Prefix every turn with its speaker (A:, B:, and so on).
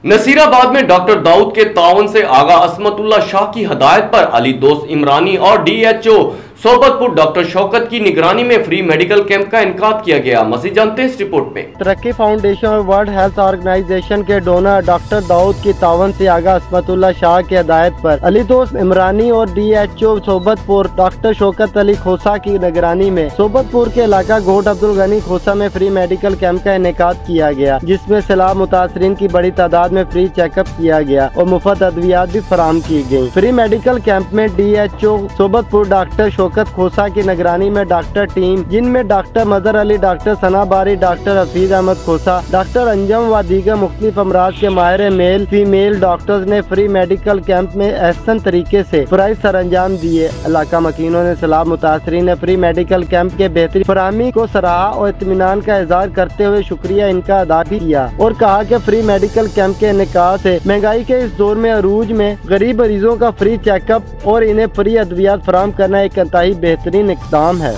A: नसीराबाद में डॉक्टर दाऊद के ताउन से आगा असमतुल्ला शाह की हदायत पर अली दोस्त इमरानी और डीएचओ सोबतपुर डॉक्टर शौकत की निगरानी में फ्री मेडिकल कैंप का इनकाद किया गया। मज़ीद जानते हैं इस रिपोर्ट में।
B: तरक्की फाउंडेशन और वर्ल्ड हेल्थ ऑर्गेनाइजेशन के डोनर डॉक्टर दाऊद की तावन से आगा असमतुल्ला शाह की हदायत पर अली दोस्त इमरानी और डीएचओ सोबतपुर डॉक्टर शौकत अली खोसा की निगरानी में सोबतपुर के इलाका घोट अब्दुल गनी खोसा में फ्री मेडिकल कैंप का इनकाद किया गया, जिसमें सैलाब मुतासरीन की बड़ी तादाद में फ्री चेकअप किया गया और मुफ्त अद्वियात भी फराहम की गयी। फ्री मेडिकल कैंप में डीएचओ सोबतपुर डॉक्टर शौकत खोसा की निगरानी में डॉक्टर टीम, जिनमें डॉक्टर मजहर अली, डॉक्टर सना बारी, डॉक्टर हफीज अहमद खोसा, डॉक्टर अंजम व दीगर मुख्तलिफ अमराज के माहिर मेल फीमेल डॉक्टर्स ने फ्री मेडिकल कैंप में एहसन तरीके से फराइज सर अंजाम दिए। इलाका मकीनों ने सैलाब मुतासरीन ने फ्री मेडिकल कैंप के बेहतरीन फराहमी को सराहा और इत्मीनान का इजहार करते हुए शुक्रिया इनका अदा भी किया और कहा कि फ्री मेडिकल कैंप के इनेकाद से महंगाई के इस दौर में अरूज में गरीब मरीजों का फ्री चेकअप और इन्हें फ्री अद्वियात फराहम करना एक बेहतरीन इक़दाम है।